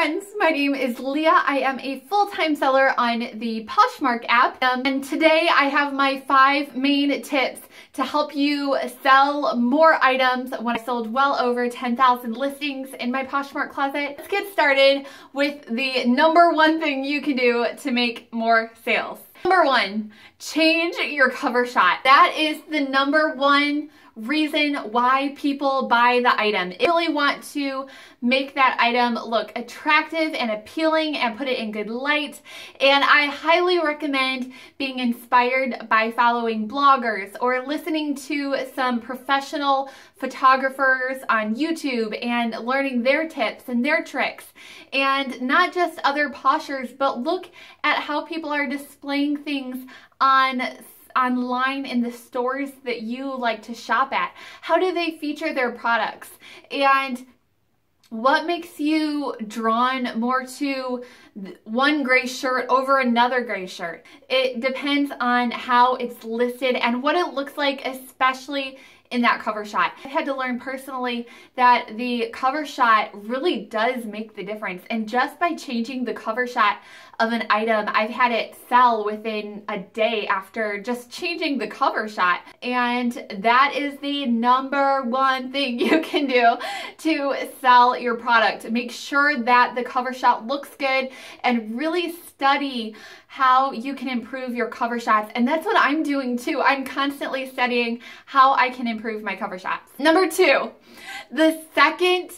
friends, my name is Leah. I am a full-time seller on the Poshmark app, and today I have my 5 main tips to help you sell more items when I sold well over 10,000 listings in my Poshmark closet. Let's get started with the number 1 thing you can do to make more sales. Number 1, change your cover shot. That is the number 1 reason why people buy the item. You really want to make that item look attractive and appealing and put it in good light. And I highly recommend being inspired by following bloggers or listening to some professional photographers on YouTube and learning their tips and their tricks. And not just other poshers, but look at how people are displaying things online in the stores that you like to shop at. How do they feature their products? And what makes you drawn more to one gray shirt over another gray shirt? It depends on how it's listed and what it looks like, especially in that cover shot. I had to learn personally that the cover shot really does make the difference. And just by changing the cover shot of an item, I've had it sell within a day after just changing the cover shot. And that is the number 1 thing you can do to sell your product. Make sure that the cover shot looks good and really study how you can improve your cover shots. And that's what I'm doing too. I'm constantly studying how I can improve my cover shots. Number 2, the second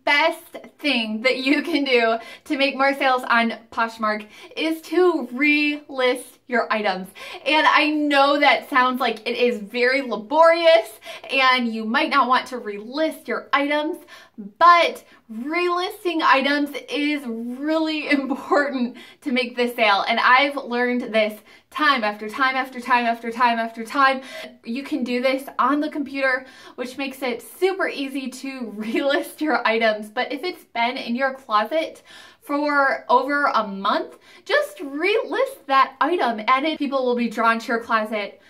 best thing that you can do to make more sales on Poshmark is to relist your items. And I know that sounds like it is very laborious and you might not want to relist your items, but relisting items is really important to make this sale. And I've learned this time after time after time after time after time. You can do this on the computer, which makes it super easy to relist your items. But if it's been in your closet for over a month, just relist that item and people will be drawn to your closet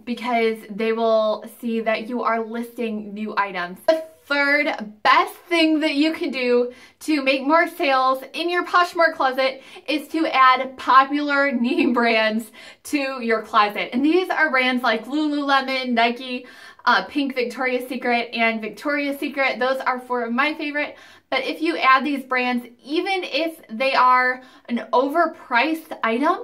because they will see that you are listing new items. The third best thing that you can do to make more sales in your Poshmark closet is to add popular name brands to your closet. And these are brands like Lululemon, Nike, Pink Victoria's Secret, and Victoria's Secret. Those are 4 of my favorite. But if you add these brands, even if they are an overpriced item,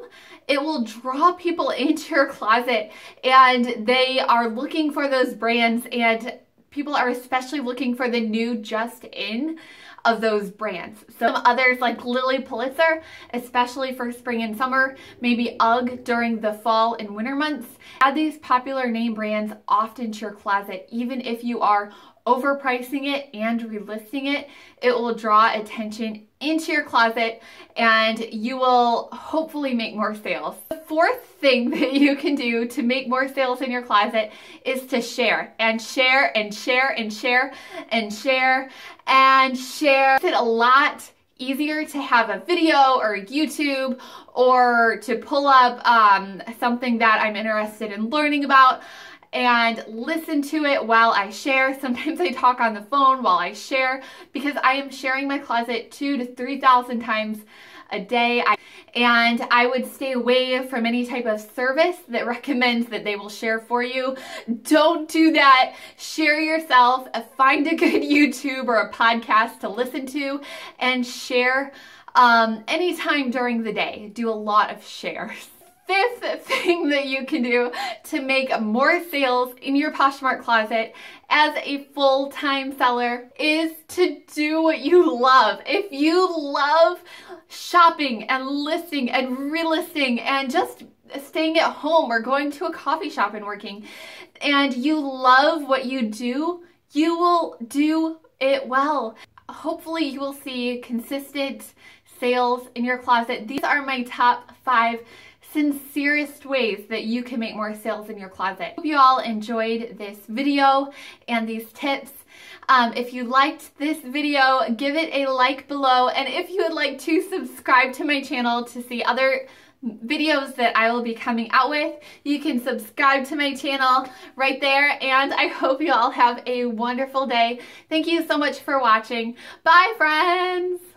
it will draw people into your closet and they are looking for those brands, and people are especially looking for the new just in of those brands. Some others like Lilly Pulitzer, especially for spring and summer, maybe UGG during the fall and winter months. Add these popular name brands often to your closet. Even if you are overpricing it and relisting it, it will draw attention into your closet and you will hopefully make more sales. The 4th thing that you can do to make more sales in your closet is to share and share and share and share and share and share. It's a lot easier to have a video or YouTube or to pull up something that I'm interested in learning about and listen to it while I share. Sometimes I talk on the phone while I share because I am sharing my closet 2,000 to 3,000 times a day. And I would stay away from any type of service that recommends that they will share for you. Don't do that. Share yourself. Find a good YouTube or a podcast to listen to and share anytime during the day. Do a lot of shares. 5th thing that you can do to make more sales in your Poshmark closet as a full-time seller is to do what you love. If you love shopping and listing and relisting and just staying at home or going to a coffee shop and working, and you love what you do, you will do it well. Hopefully you will see consistent sales in your closet. These are my top 5 sincerest ways that you can make more sales in your closet. Hope you all enjoyed this video and these tips. If you liked this video, give it a like below, and if you would like to subscribe to my channel to see other videos that I will be coming out with, you can subscribe to my channel right there, and I hope you all have a wonderful day. Thank you so much for watching. Bye, friends!